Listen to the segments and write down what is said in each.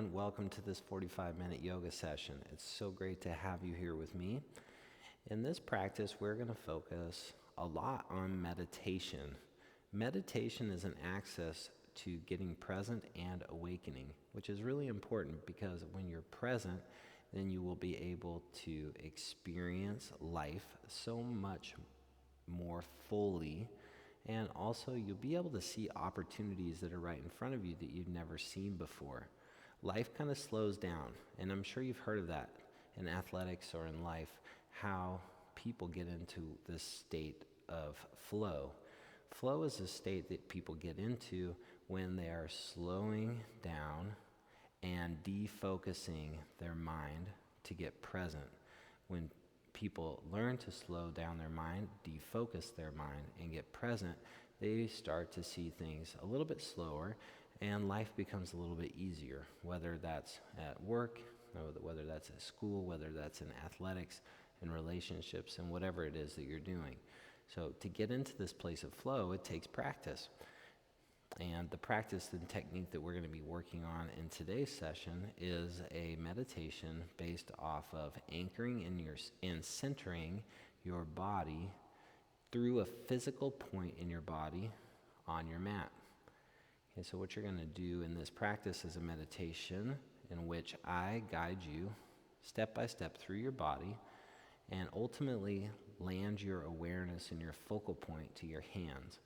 everyone. Welcome to this 45-minute yoga session. It's so great to have you here with me. In this practice, we're going to focus a lot on meditation. Meditation is an access to getting present and awakening, which is really important because when you're present, then you will be able to experience life so much more fully. And also, you'll be able to see opportunities that are right in front of you that you've never seen before. Life kind of slows down, and I'm sure you've heard of that in athletics or in life, how people get into this state of flow. Flow is a state that people get into when they are slowing down and defocusing their mind to get present. When people learn to slow down their mind, defocus their mind, and get present, they start to see things a little bit slower, and life becomes a little bit easier, whether that's at work, whether that's at school, whether that's in athletics and relationships, and whatever it is that you're doing. So to get into this place of flow, it takes practice. And the practice and technique that we're going to be working on in today's session is a meditation based off of anchoring and centering your body through a physical point in your body on your mat. Okay, so what you're going to do in this practice is a meditation in which I guide you step by step through your body and ultimately land your awareness and your focal point to your hands.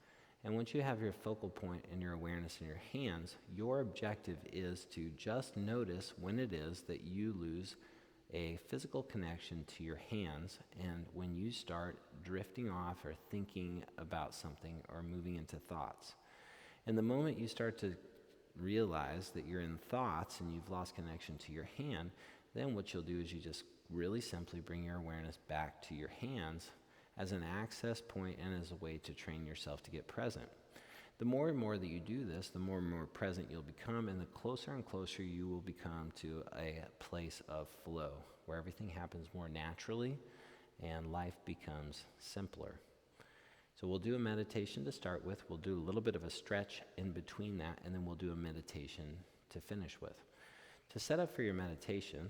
And once you have your focal point and your awareness in your hands, your objective is to just notice when it is that you lose a physical connection to your hands, and when you start drifting off or thinking about something or moving into thoughts. And the moment you start to realize that you're in thoughts and you've lost connection to your hand, then what you'll do is you just really simply bring your awareness back to your hands as an access point and as a way to train yourself to get present. The more and more that you do this, the more and more present you'll become, and the closer and closer you will become to a place of flow, where everything happens more naturally and life becomes simpler. So we'll do a meditation to start with. We'll do a little bit of a stretch in between that, and then we'll do a meditation to finish with. To set up for your meditation,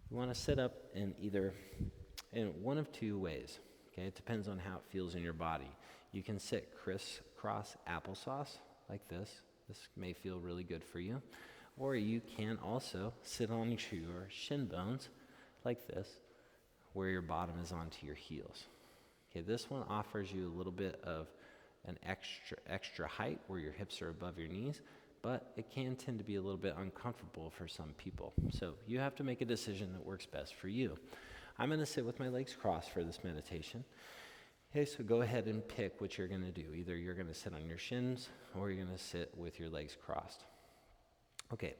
you want to sit up in one of two ways. Okay, it depends on how it feels in your body. You can sit crisscross applesauce like this. This may feel really good for you. Or you can also sit on your shin bones like this, where your bottom is onto your heels. Okay, this one offers you a little bit of an extra height where your hips are above your knees, but it can tend to be a little bit uncomfortable for some people. So you have to make a decision that works best for you. I'm going to sit with my legs crossed for this meditation. Okay, so go ahead and pick what you're going to do. Either you're going to sit on your shins or you're going to sit with your legs crossed. Okay,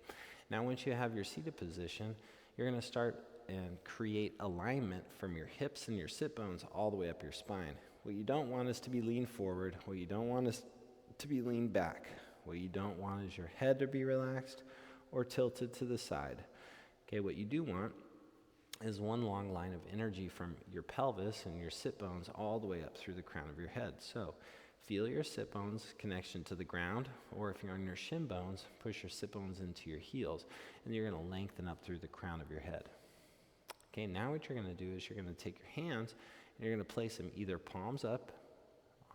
now once you have your seated position, you're going to start and create alignment from your hips and your sit bones all the way up your spine. What you don't want is to be leaned forward. What you don't want is to be leaned back. What you don't want is your head to be relaxed or tilted to the side. Okay, what you do want is one long line of energy from your pelvis and your sit bones all the way up through the crown of your head. So feel your sit bones connection to the ground, or if you're on your shin bones, push your sit bones into your heels, and you're going to lengthen up through the crown of your head. Okay, now what you're going to do is you're going to take your hands and you're going to place them either palms up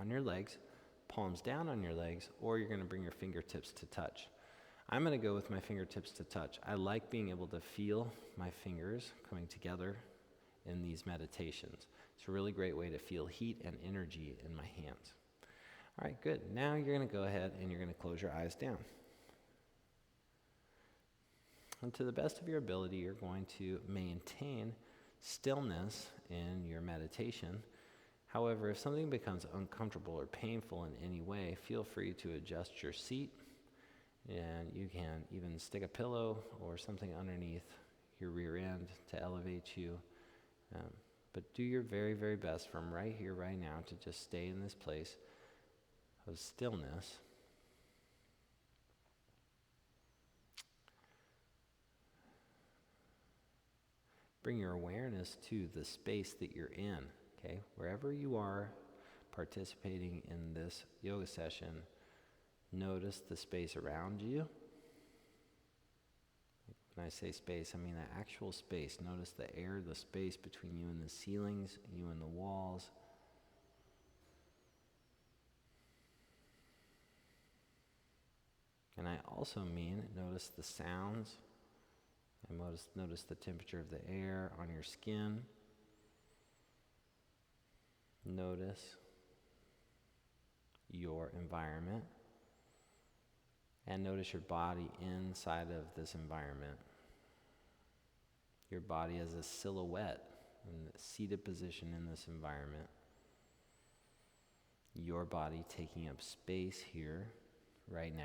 on your legs, palms down on your legs, or you're going to bring your fingertips to touch. I'm going to go with my fingertips to touch. I like being able to feel my fingers coming together in these meditations. It's a really great way to feel heat and energy in my hands. All right, good. Now you're going to go ahead and you're going to close your eyes down. And to the best of your ability, you're going to maintain stillness in your meditation. However, if something becomes uncomfortable or painful in any way, feel free to adjust your seat. And you can even stick a pillow or something underneath your rear end to elevate you. But do your very, very best from right here, right now, to just stay in this place of stillness. Bring your awareness to the space that you're in, okay? Wherever you are participating in this yoga session, notice the space around you. When I say space, I mean the actual space. Notice the air, the space between you and the ceilings, you and the walls. And I also mean, notice the sounds. And notice the temperature of the air on your skin. Notice your environment. And notice your body inside of this environment. Your body as a silhouette in a seated position in this environment. Your body taking up space here, right now.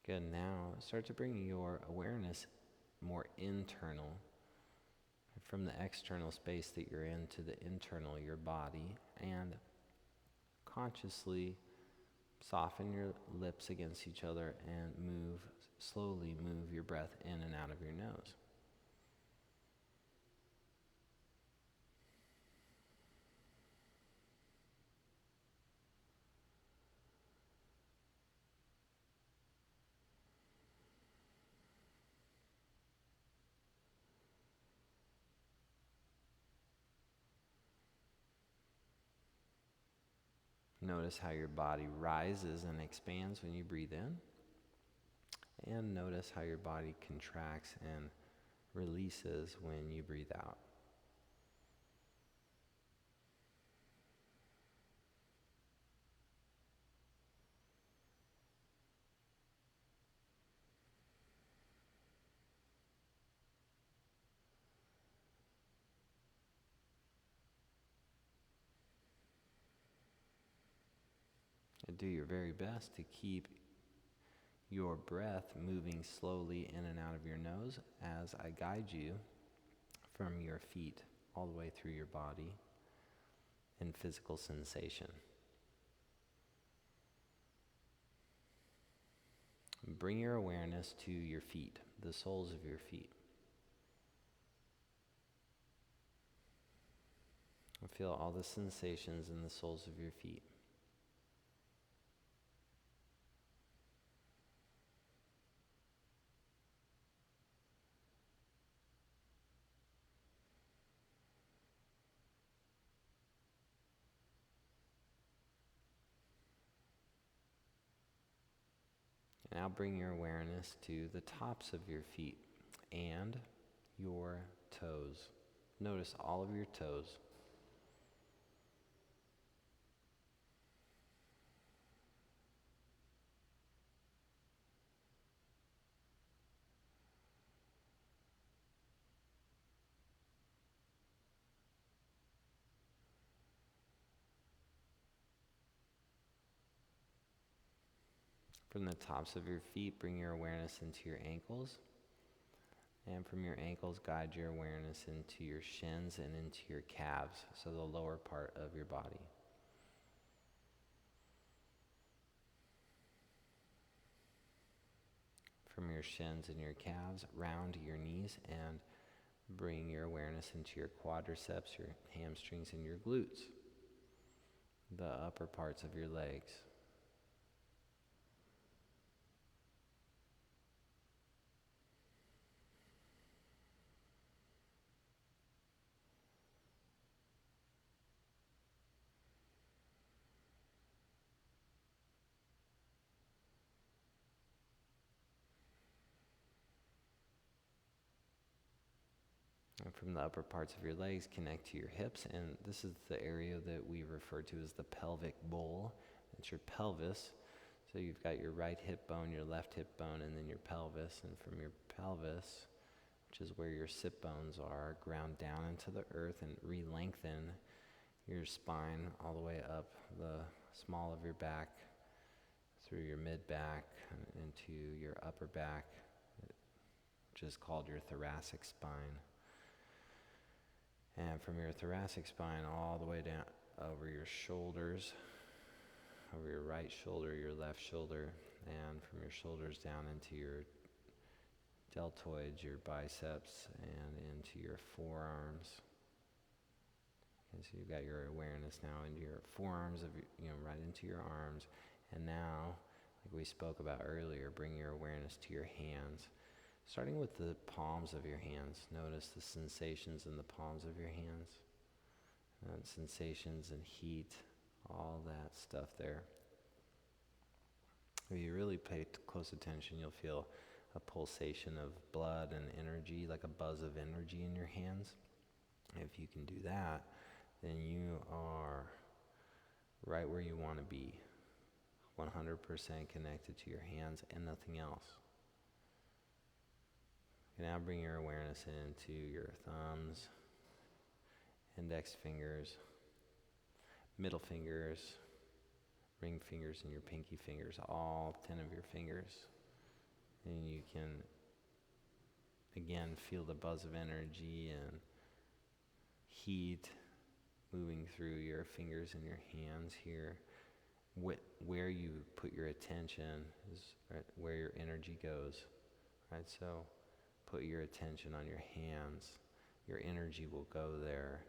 Good, now start to bring your awareness more internal, from the external space that you're in to the internal, your body, and consciously soften your lips against each other and slowly move your breath in and out of your nose. Notice how your body rises and expands when you breathe in. And notice how your body contracts and releases when you breathe out. And do your very best to keep your breath moving slowly in and out of your nose as I guide you from your feet all the way through your body in physical sensation. Bring your awareness to your feet, the soles of your feet. Feel all the sensations in the soles of your feet. Now bring your awareness to the tops of your feet and your toes. Notice all of your toes. From the tops of your feet, bring your awareness into your ankles. And from your ankles, guide your awareness into your shins and into your calves, so the lower part of your body. From your shins and your calves, round your knees and bring your awareness into your quadriceps, your hamstrings, and your glutes, the upper parts of your legs. And from the upper parts of your legs, connect to your hips, and this is the area that we refer to as the pelvic bowl. It's your pelvis. So you've got your right hip bone, your left hip bone, and then your pelvis. And from your pelvis, which is where your sit bones are, ground down into the earth and re-lengthen your spine all the way up the small of your back, through your mid-back, and into your upper back, which is called your thoracic spine. And from your thoracic spine all the way down over your shoulders, over your right shoulder, your left shoulder, and from your shoulders down into your deltoids, your biceps, and into your forearms. And so you've got your awareness now into your forearms, right into your arms. And now, like we spoke about earlier, bring your awareness to your hands. Starting with the palms of your hands. Notice the sensations in the palms of your hands. Sensations and heat, all that stuff there. If you really pay close attention, you'll feel a pulsation of blood and energy, like a buzz of energy in your hands. If you can do that, then you are right where you want to be, 100% connected to your hands and nothing else. You now bring your awareness into your thumbs, index fingers, middle fingers, ring fingers, and your pinky fingers, all 10 of your fingers. And you can, again, feel the buzz of energy and heat moving through your fingers and your hands here. Where you put your attention is where your energy goes, right? So put your attention on your hands. Your energy will go there.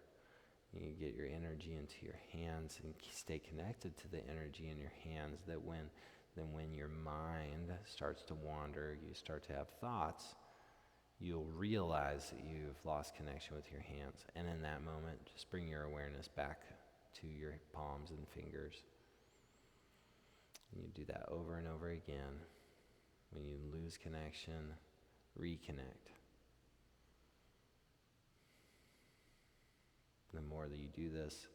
You get your energy into your hands and stay connected to the energy in your hands. Then when your mind starts to wander, you start to have thoughts, you'll realize that you've lost connection with your hands. And in that moment, just bring your awareness back to your palms and fingers. And you do that over and over again. When you lose connection, reconnect. The more that you do this,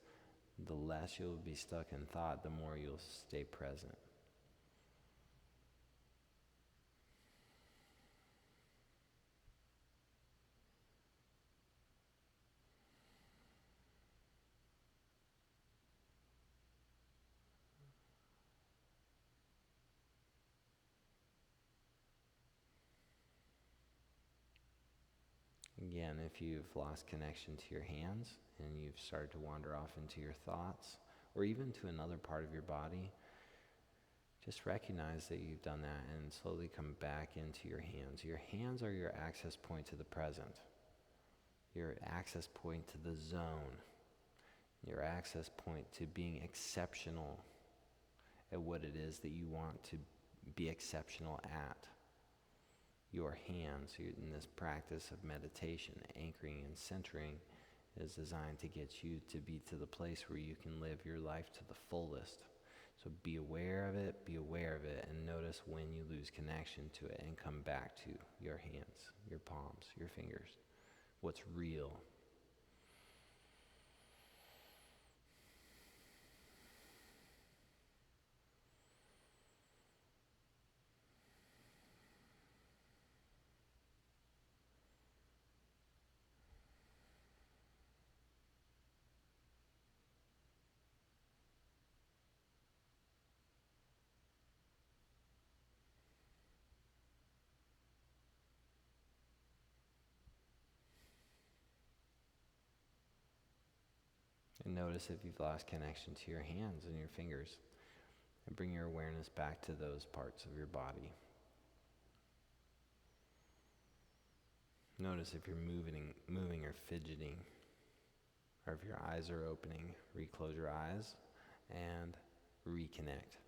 the less you'll be stuck in thought, the more you'll stay present. Again, if you've lost connection to your hands and you've started to wander off into your thoughts or even to another part of your body, just recognize that you've done that and slowly come back into your hands. Your hands are your access point to the present, your access point to the zone, your access point to being exceptional at what it is that you want to be exceptional at. Your hands in this practice of meditation, anchoring and centering, is designed to get you to be to the place where you can live your life to the fullest. So be aware of it, and notice when you lose connection to it and come back to your hands, your palms, your fingers, what's real. And notice if you've lost connection to your hands and your fingers. And bring your awareness back to those parts of your body. Notice if you're moving or fidgeting, or if your eyes are opening. Reclose your eyes and reconnect.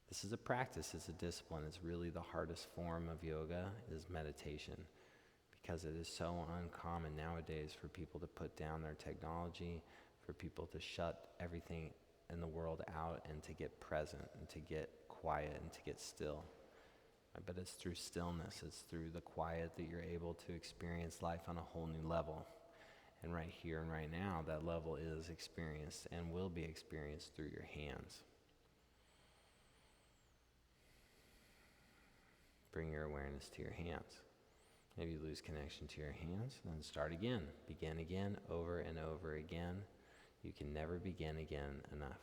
This is a practice, it's a discipline. It's really the hardest form of yoga is meditation, because it is so uncommon nowadays for people to put down their technology, for people to shut everything in the world out and to get present and to get quiet and to get still. But it's through stillness, it's through the quiet that you're able to experience life on a whole new level. And right here and right now, that level is experienced and will be experienced through your hands. Bring your awareness to your hands. Maybe you lose connection to your hands, then start again. Begin again, over and over again. You can never begin again enough.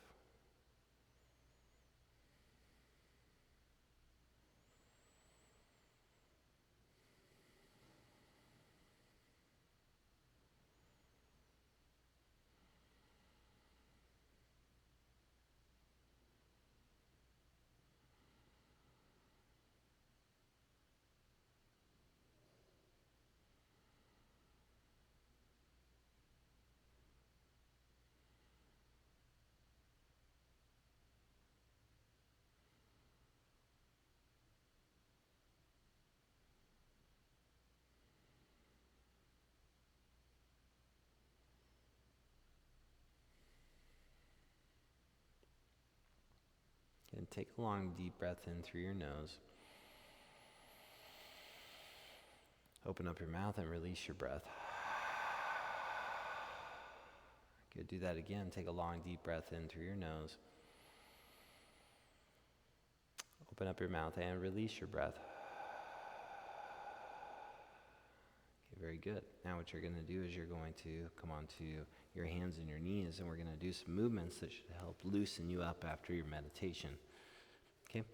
And take a long, deep breath in through your nose. Open up your mouth and release your breath. Good. Do that again. Take a long, deep breath in through your nose. Open up your mouth and release your breath. Okay, very good. Now what you're going to do is you're going to come onto your hands and your knees, and we're going to do some movements that should help loosen you up after your meditation. Okay?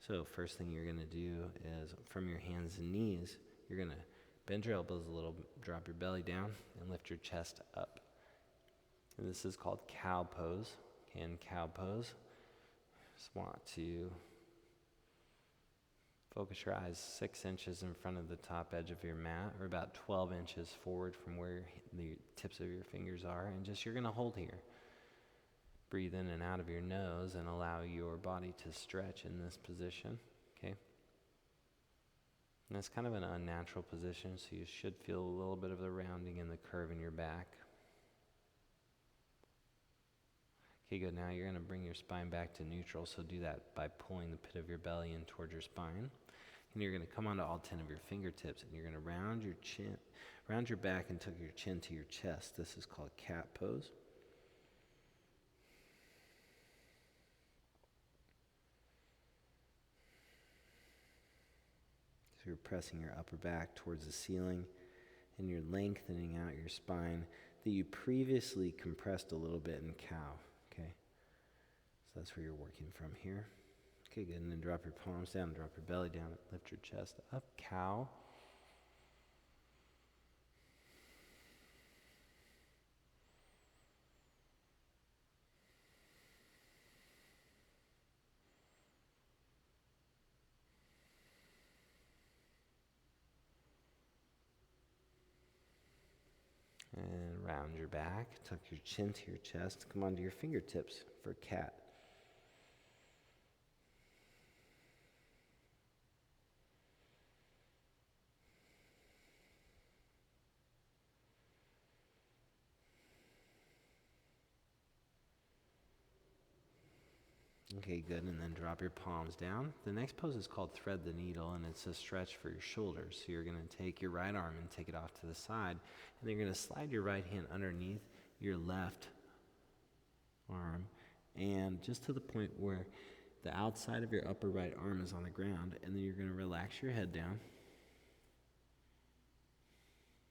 So first thing you're going to do is from your hands and knees, you're going to bend your elbows a little, drop your belly down, and lift your chest up. And this is called cow pose. Okay, in cow pose, just want to focus your eyes 6 inches in front of the top edge of your mat, or about 12 inches forward from where the tips of your fingers are, and just you're going to hold here. Breathe in and out of your nose and allow your body to stretch in this position, okay? And that's kind of an unnatural position, so you should feel a little bit of the rounding and the curve in your back. Okay, good. Now you're going to bring your spine back to neutral, so do that by pulling the pit of your belly in towards your spine. And you're going to come onto all 10 of your fingertips, and you're going to round your chin, round your back and tuck your chin to your chest. This is called cat pose. So you're pressing your upper back towards the ceiling, and you're lengthening out your spine that you previously compressed a little bit in cow, okay? So that's where you're working from here. Okay, good, and then drop your palms down, drop your belly down, lift your chest up, cow. And round your back, tuck your chin to your chest, come onto your fingertips for cat. Okay, good, and then drop your palms down. The next pose is called thread the needle, and it's a stretch for your shoulders. So you're going to take your right arm and take it off to the side, and then you're going to slide your right hand underneath your left arm, and just to the point where the outside of your upper right arm is on the ground, and then you're going to relax your head down.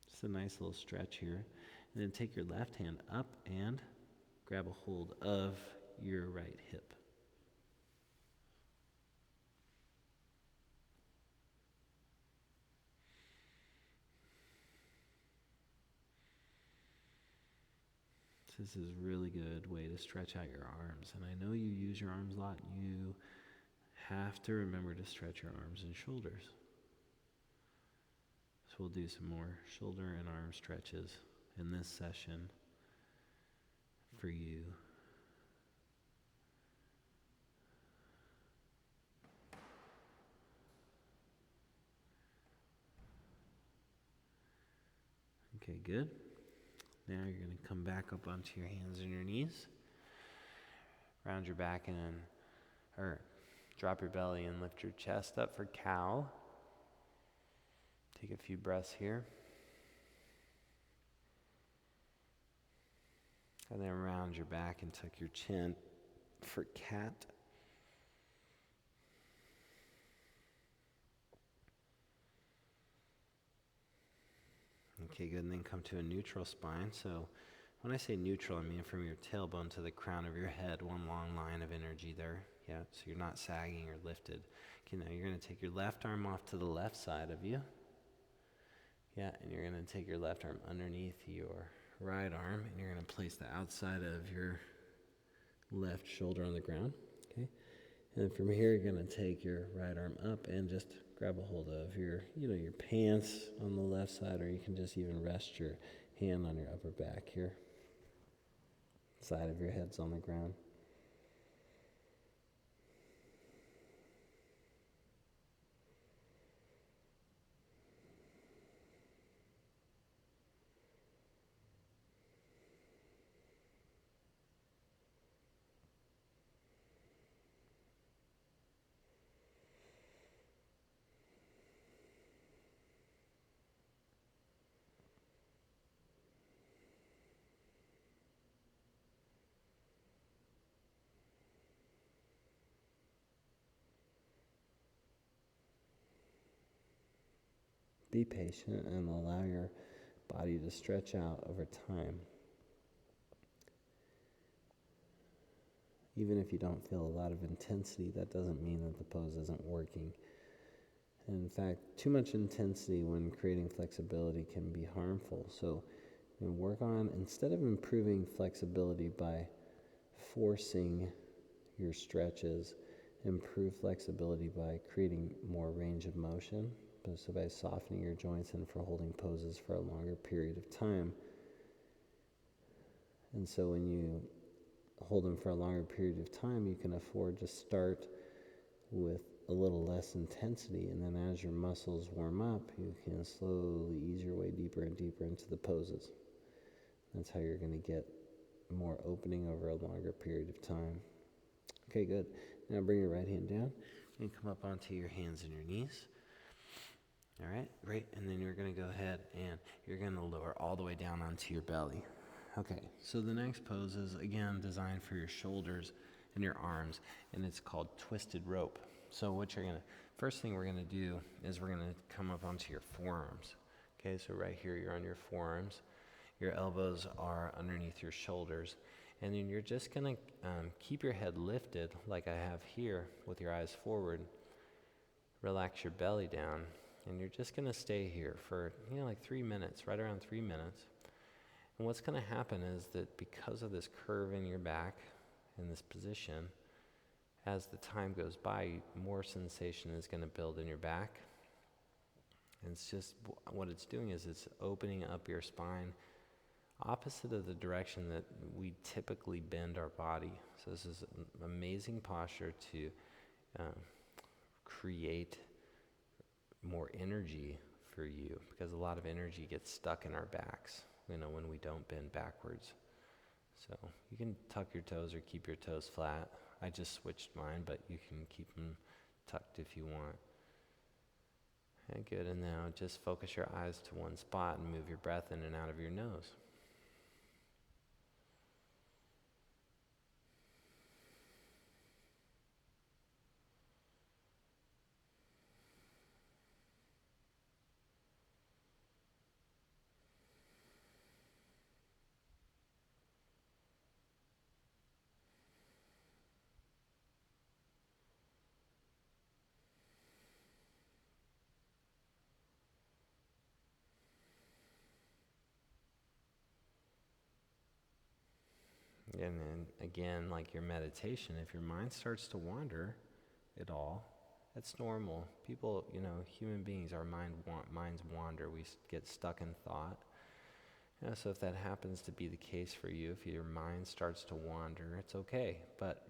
Just a nice little stretch here. And then take your left hand up and grab a hold of your right hip. This is a really good way to stretch out your arms. And I know you use your arms a lot. You have to remember to stretch your arms and shoulders. So we'll do some more shoulder and arm stretches in this session for you. Okay, good. Now you're going to come back up onto your hands and your knees. Round your back and drop your belly and lift your chest up for cow. Take a few breaths here. And then round your back and tuck your chin for cat. Okay, good, and then come to a neutral spine. So when I say neutral, I mean from your tailbone to the crown of your head, one long line of energy there. Yeah, so you're not sagging or lifted. Okay, now you're going to take your left arm off to the left side of you. Yeah, and you're going to take your left arm underneath your right arm, and you're going to place the outside of your left shoulder on the ground. Okay, and then from here, you're going to take your right arm up and just grab a hold of your pants on the left side, or you can just even rest your hand on your upper back here. Side of your head's on the ground. Be patient and allow your body to stretch out over time. Even if you don't feel a lot of intensity, that doesn't mean that the pose isn't working. And in fact, too much intensity when creating flexibility can be harmful. So work on, instead of improving flexibility by forcing your stretches, improve flexibility by creating more range of motion. So by softening your joints and for holding poses for a longer period of time. And so when you hold them for a longer period of time, you can afford to start with a little less intensity, and then as your muscles warm up, you can slowly ease your way deeper and deeper into the poses. That's how you're going to get more opening over a longer period of time. Okay, good. Now bring your right hand down and come up onto your hands and your knees. All right, great. And then you're going to go ahead and you're going to lower all the way down onto your belly. Okay, so the next pose is, again, designed for your shoulders and your arms, and it's called twisted rope. So first thing we're going to do is we're going to come up onto your forearms. Okay, so right here you're on your forearms. Your elbows are underneath your shoulders. And then you're just going to keep your head lifted like I have here with your eyes forward. Relax your belly down. And you're just going to stay here for, like 3 minutes, right around 3 minutes. And what's going to happen is that because of this curve in your back, in this position, as the time goes by, more sensation is going to build in your back. And it's just, what it's doing is it's opening up your spine opposite of the direction that we typically bend our body. So this is an amazing posture to create more energy for you, because a lot of energy gets stuck in our backs, when we don't bend backwards. So you can tuck your toes or keep your toes flat. I just switched mine, but you can keep them tucked if you want. Okay, good. And now just focus your eyes to one spot and move your breath in and out of your nose. And then again, like your meditation, if your mind starts to wander at all, that's normal. People, human beings, our minds wander. We get stuck in thought. So if that happens to be the case for you, if your mind starts to wander, it's okay. But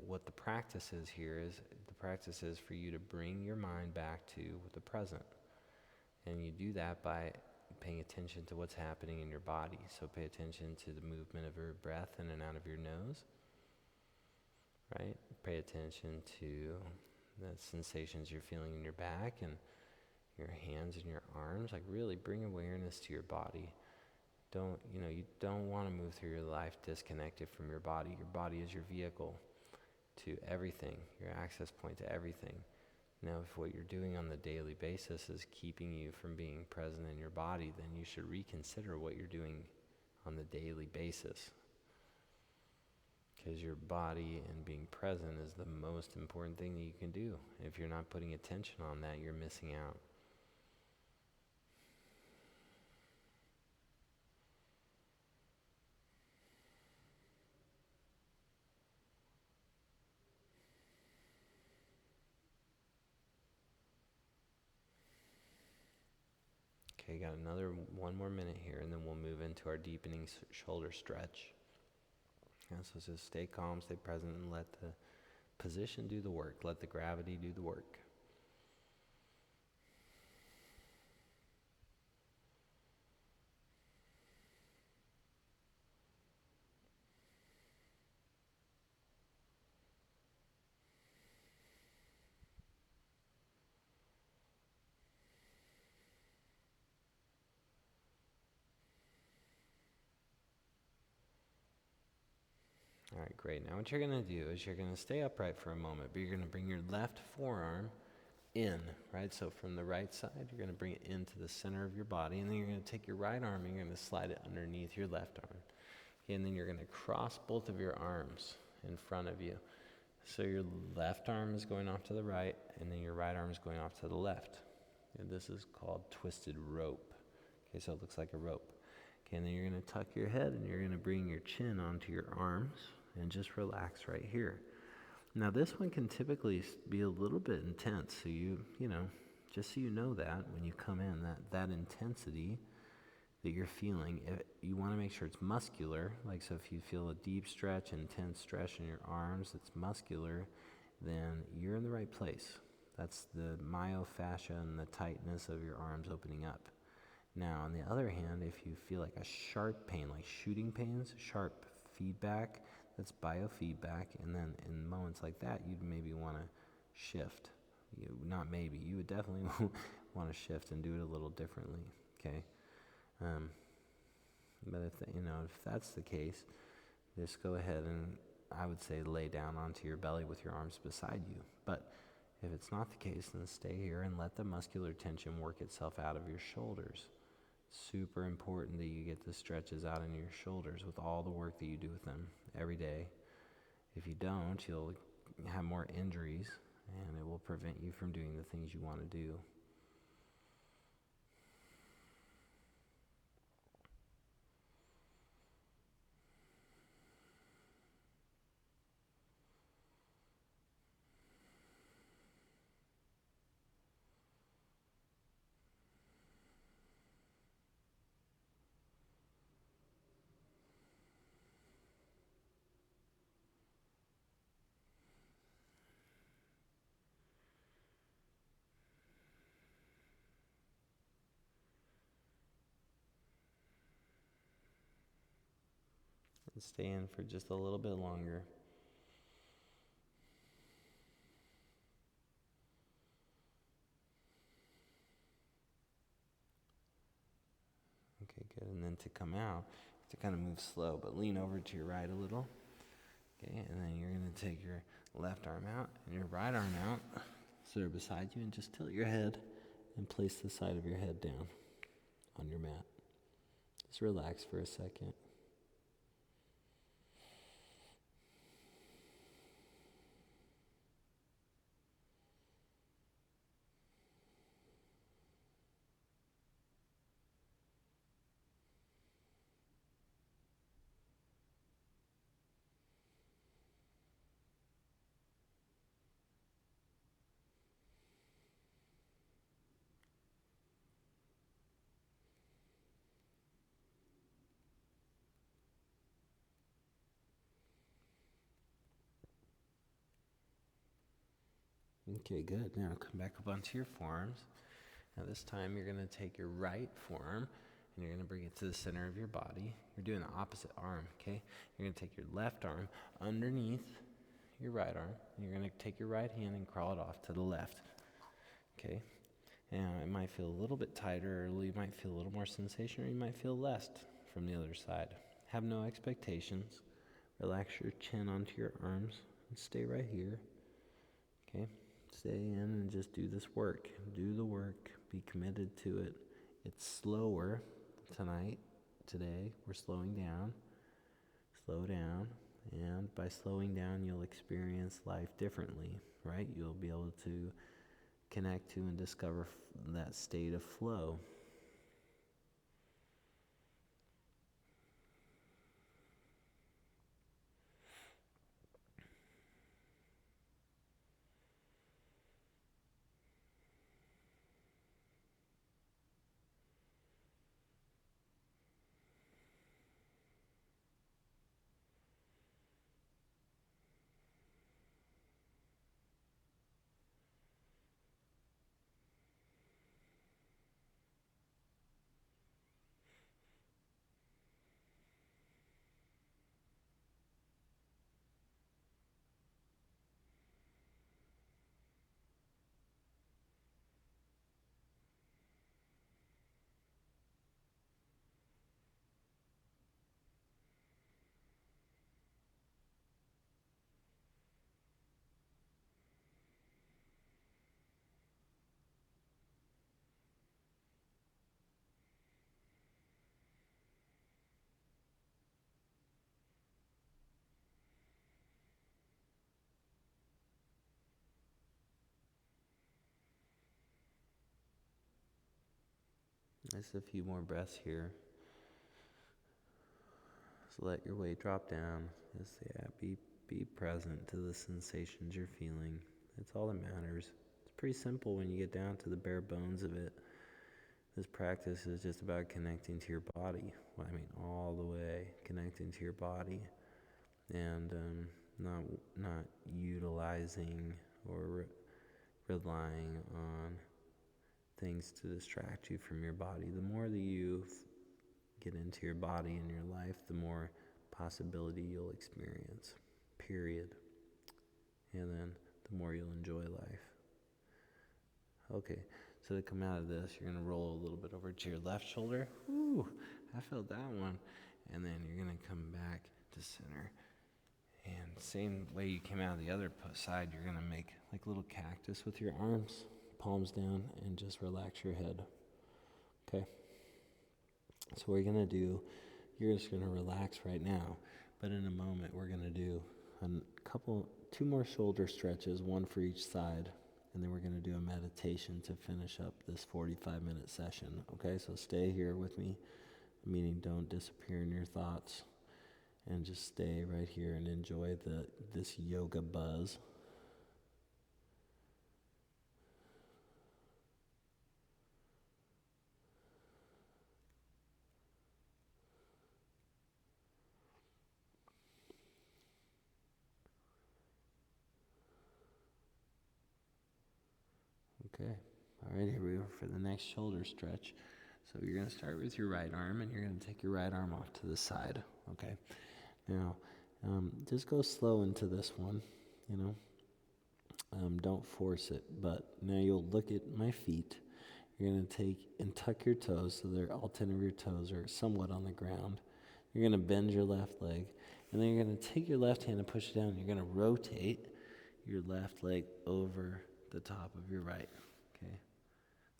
what the practice is here is, the practice is for you to bring your mind back to the present. And you do that by paying attention to what's happening in your body. So pay attention to the movement of your breath in and out of your nose, right? Pay attention to the sensations you're feeling in your back and your hands and your arms. Like, really bring awareness to your body. You don't want to move through your life disconnected from your body. Your body is your vehicle to everything, your access point to everything. Now, if what you're doing on the daily basis is keeping you from being present in your body, then you should reconsider what you're doing on the daily basis. Because your body and being present is the most important thing that you can do. If you're not putting attention on that, you're missing out. Okay, got one more minute here, and then we'll move into our deepening shoulder stretch. So just stay calm, stay present, and let the position do the work. Let the gravity do the work. All right, great. Now what you're going to do is you're going to stay upright for a moment, but you're going to bring your left forearm in, right? So from the right side, you're going to bring it into the center of your body, and then you're going to take your right arm and you're going to slide it underneath your left arm. Okay, and then you're going to cross both of your arms in front of you. So your left arm is going off to the right, and then your right arm is going off to the left. And this is called twisted rope. Okay, so it looks like a rope. Okay, and then you're going to tuck your head, and you're going to bring your chin onto your arms, and just relax right here. Now this one can typically be a little bit intense, so you know, just so you know that when you come in, that intensity that you're feeling, you want to make sure it's muscular. Like, so if you feel a deep stretch, intense stretch in your arms, it's muscular, then you're in the right place. That's the myofascia and the tightness of your arms opening up. Now, on the other hand, if you feel like a sharp pain, like shooting pains, sharp feedback, that's biofeedback, and then in moments like that, you'd maybe want to shift. Not maybe, you would definitely want to shift and do it a little differently, okay? But if that's the case, just go ahead and I would say lay down onto your belly with your arms beside you. But if it's not the case, then stay here and let the muscular tension work itself out of your shoulders. Super important that you get the stretches out in your shoulders with all the work that you do with them every day. If you don't, you'll have more injuries, and it will prevent you from doing the things you want to do. And stay in for just a little bit longer. Okay, good. And then to come out, to kind of move slow, but lean over to your right a little. Okay, and then you're going to take your left arm out and your right arm out, so they're beside you, and just tilt your head and place the side of your head down on your mat. Just relax for a second. Okay, good. Now come back up onto your forearms. Now this time you're going to take your right forearm and you're going to bring it to the center of your body. You're doing the opposite arm, okay? You're going to take your left arm underneath your right arm. And you're going to take your right hand and crawl it off to the left, okay? Now it might feel a little bit tighter, or you might feel a little more sensation, or you might feel less from the other side. Have no expectations. Relax your chin onto your arms and stay right here, okay? Stay in and just do this work. Do the work. Be committed to it. It's slower today. We're slowing down. Slow down. And by slowing down, you'll experience life differently, right? You'll be able to connect to and discover that state of flow. Just a few more breaths here. Just let your weight drop down. Just be present to the sensations you're feeling. That's all that matters. It's pretty simple when you get down to the bare bones of it. This practice is just about connecting to your body. Well, I mean, all the way connecting to your body, and not utilizing or relying on things to distract you from your body. The more that you get into your body and your life, the more possibility you'll experience, period. And then the more you'll enjoy life. Okay, so to come out of this, you're going to roll a little bit over to your left shoulder. Ooh, I felt that one. And then you're going to come back to center. And same way you came out of the other side, you're going to make like a little cactus with your arms, palms down, and just relax your head. Okay? So what you're going to do, you're just going to relax right now. But in a moment, we're going to do two more shoulder stretches, one for each side. And then we're going to do a meditation to finish up this 45-minute session. Okay, so stay here with me, meaning don't disappear in your thoughts. And just stay right here and enjoy this yoga buzz. Okay, all right, here we go for the next shoulder stretch. So you're going to start with your right arm, and you're going to take your right arm off to the side. Okay, now just go slow into this one, don't force it, but now you'll look at my feet. You're going to take and tuck your toes so all 10 of your toes are somewhat on the ground. You're going to bend your left leg, and then you're going to take your left hand and push it down. You're going to rotate your left leg over the top of your right. Okay,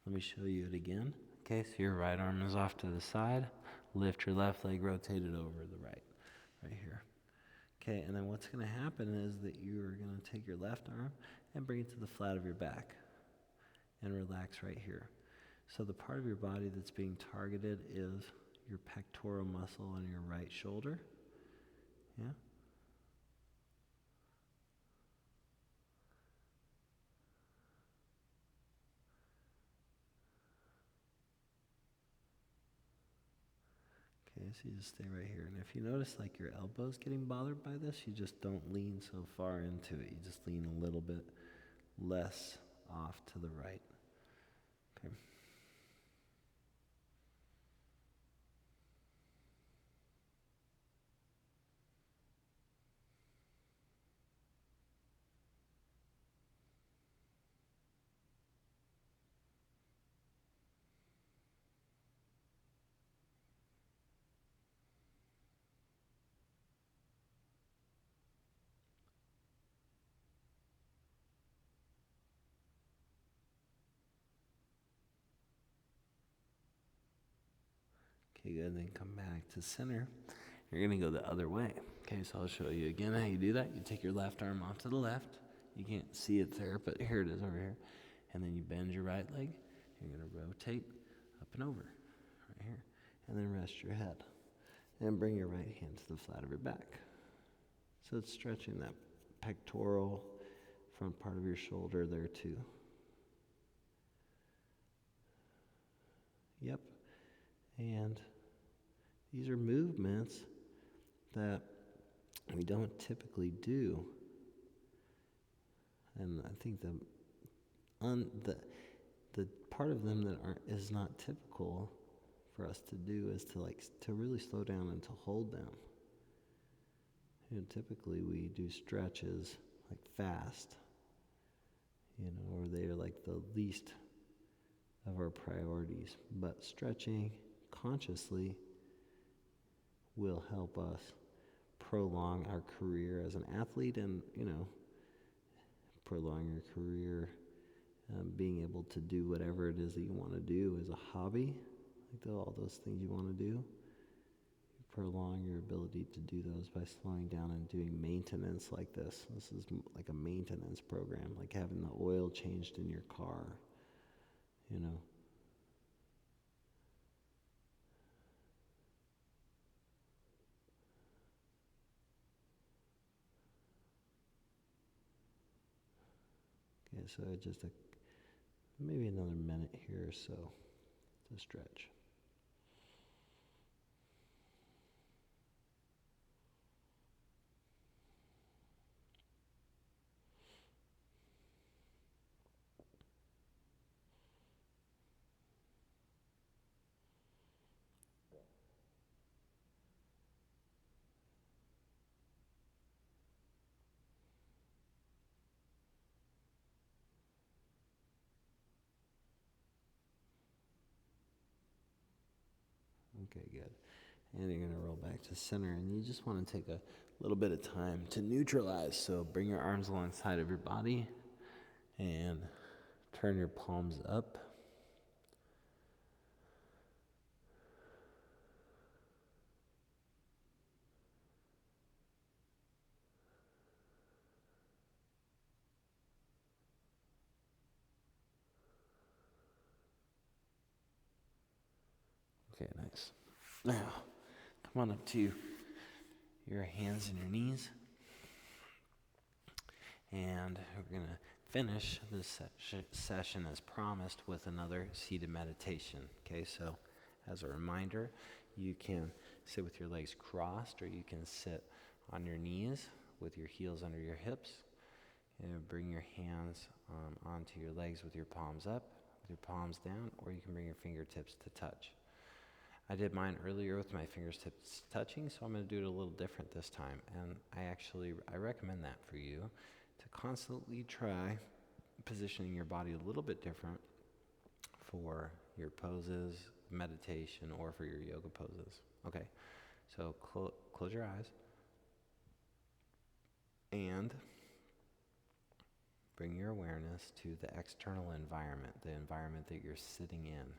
let me show you it again. Okay, so your right arm is off to the side. Lift your left leg, rotate it over the right here. Okay, and then what's going to happen is that you're going to take your left arm and bring it to the flat of your back and relax right here. So the part of your body that's being targeted is your pectoral muscle on your right shoulder. Yeah? Okay, so you just stay right here. And if you notice like your elbow's getting bothered by this, you just don't lean so far into it. You just lean a little bit less off to the right. Okay. Okay, good. Then come back to center. You're going to go the other way. Okay, so I'll show you again how you do that. You take your left arm off to the left. You can't see it there, but here it is over here. And then you bend your right leg. You're going to rotate up and over right here. And then rest your head. And bring your right hand to the flat of your back. So it's stretching that pectoral front part of your shoulder there too. Yep. And these are movements that we don't typically do. And I think the part of them that is not typical for us to do is to really slow down and to hold them. Typically we do stretches like fast, or they are like the least of our priorities. But stretching consciously will help us prolong our career as an athlete and, prolong your career, being able to do whatever it is that you want to do as a hobby, all those things you want to do. You prolong your ability to do those by slowing down and doing maintenance like this. This is like a maintenance program, like having the oil changed in your car, so just maybe another minute here or so to stretch. Okay, good. And you're going to roll back to center, and you just want to take a little bit of time to neutralize. So bring your arms alongside of your body and turn your palms up. Okay, nice. Now, come on up to your hands and your knees. And we're going to finish this session as promised with another seated meditation. Okay, so as a reminder, you can sit with your legs crossed, or you can sit on your knees with your heels under your hips. And bring your hands onto your legs with your palms up, with your palms down, or you can bring your fingertips to touch. I did mine earlier with my fingertips touching, so I'm going to do it a little different this time. And I recommend that for you, to constantly try positioning your body a little bit different for your poses, meditation, or for your yoga poses. Okay, so close your eyes and bring your awareness to the external environment, the environment that you're sitting in.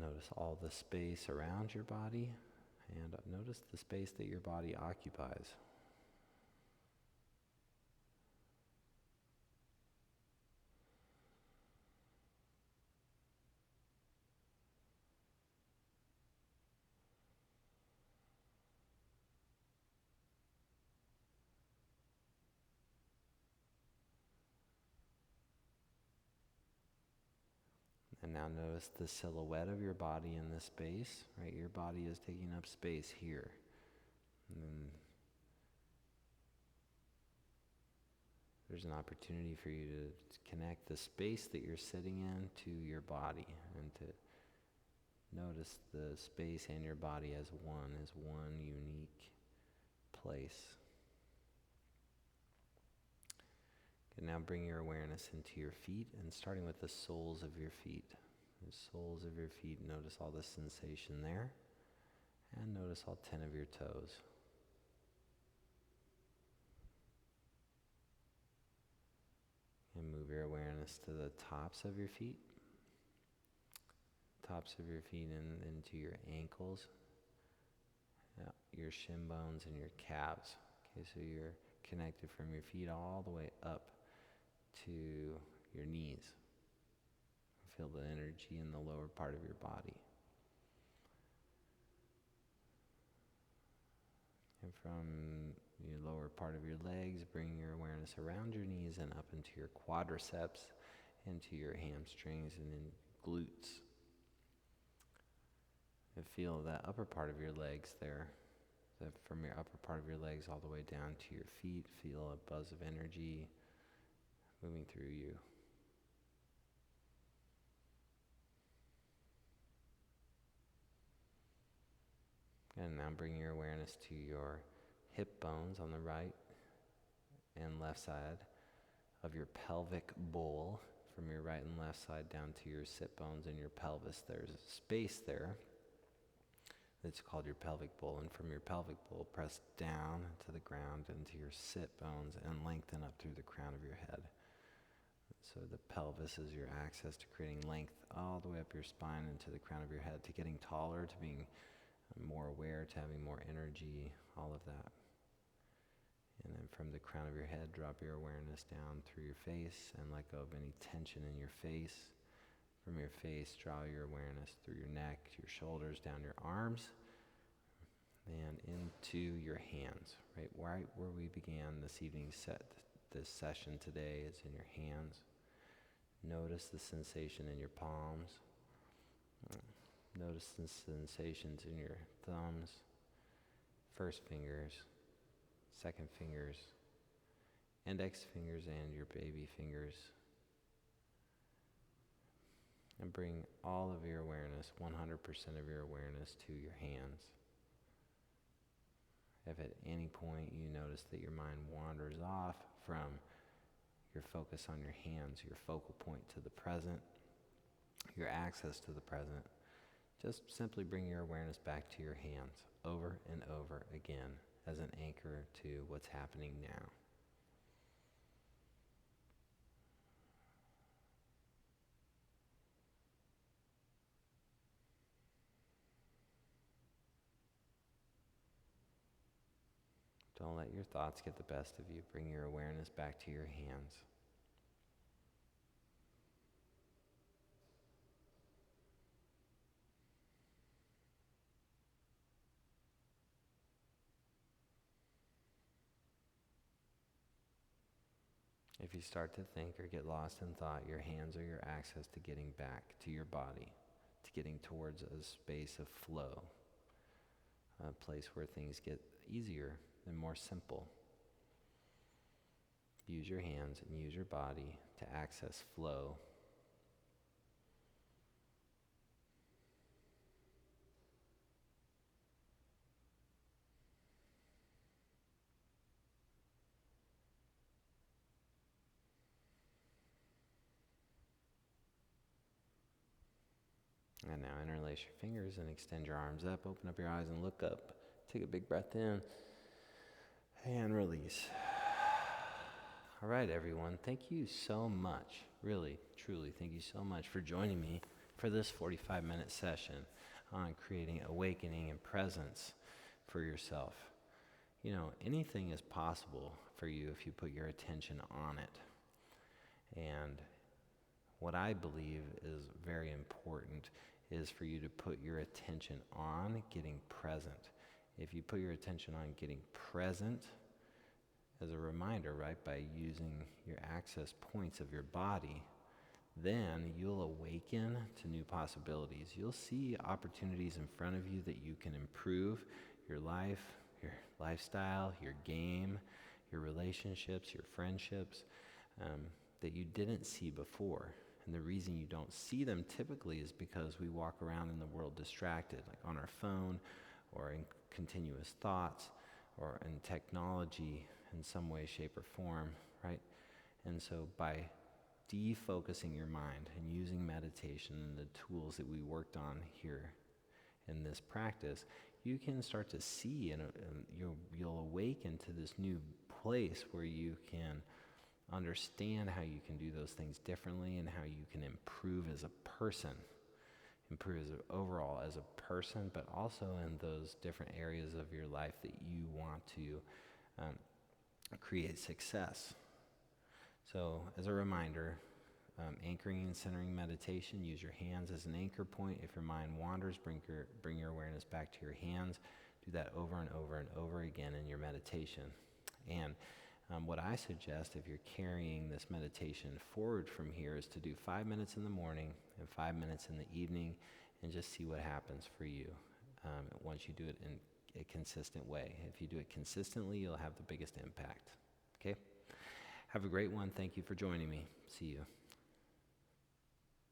Notice all the space around your body, and notice the space that your body occupies. And now notice the silhouette of your body in this space, right? Your body is taking up space here. And then there's an opportunity for you to connect the space that you're sitting in to your body, and to notice the space and your body as one unique place. And now bring your awareness into your feet, and starting with the soles of your feet. The soles of your feet, notice all the sensation there, and notice all 10 of your toes. And move your awareness to the tops of your feet, into your ankles, your shin bones, and your calves. Okay, so you're connected from your feet all the way up to your knees. Feel the energy in the lower part of your body. And from your lower part of your legs, bring your awareness around your knees and up into your quadriceps, into your hamstrings, and then glutes. And feel that upper part of your legs there. That from your upper part of your legs all the way down to your feet, feel a buzz of energy moving through you. And now bring your awareness to your hip bones on the right and left side of your pelvic bowl, from your right and left side down to your sit bones and your pelvis. There's a space there that's called your pelvic bowl, and from your pelvic bowl, press down to the ground into your sit bones and lengthen up through the crown of your head. So the pelvis is your access to creating length all the way up your spine into the crown of your head, to getting taller, to being more aware, to having more energy, all of that. And then from the crown of your head, drop your awareness down through your face and let go of any tension in your face. From your face, draw your awareness through your neck, your shoulders, down your arms, and into your hands, right where we began this evening's this session today is in your hands. Notice the sensation in your palms. Notice the sensations in your thumbs, first fingers, second fingers, index fingers, and your baby fingers. And bring all of your awareness, 100% of your awareness, to your hands. If at any point you notice that your mind wanders off from your focus on your hands, your focal point to the present, your access to the present, just simply bring your awareness back to your hands over and over again as an anchor to what's happening now. Don't let your thoughts get the best of you. Bring your awareness back to your hands. If you start to think or get lost in thought, your hands are your access to getting back to your body, to getting towards a space of flow, a place where things get easier and more simple. Use your hands and use your body to access flow. And now interlace your fingers and extend your arms up. Open up your eyes and look up. Take a big breath in and release. All right, everyone. Thank you so much. Really, truly, thank you so much for joining me for this 45-minute session on creating awakening and presence for yourself. You know, anything is possible for you if you put your attention on it. And what I believe is very important is for you to put your attention on getting present. If you put your attention on getting present, as a reminder, right, by using your access points of your body, then you'll awaken to new possibilities. You'll see opportunities in front of you that you can improve your life, your lifestyle, your game, your relationships, your friendships, that you didn't see before. And the reason you don't see them typically is because we walk around in the world distracted, like on our phone or in continuous thoughts or in technology in some way, shape, or form, right? And so by defocusing your mind and using meditation and the tools that we worked on here in this practice, you can start to see and you'll awaken to this new place where you can understand how you can do those things differently and how you can improve as a person, improve overall as a person, but also in those different areas of your life that you want to create success. So as a reminder, anchoring and centering meditation, use your hands as an anchor point. If your mind wanders, bring your awareness back to your hands. Do that over and over and over again in your meditation. And what I suggest, if you're carrying this meditation forward from here, is to do 5 minutes in the morning and 5 minutes in the evening and just see what happens for you once you do it in a consistent way. If you do it consistently, you'll have the biggest impact. Okay? Have a great one. Thank you for joining me. See you.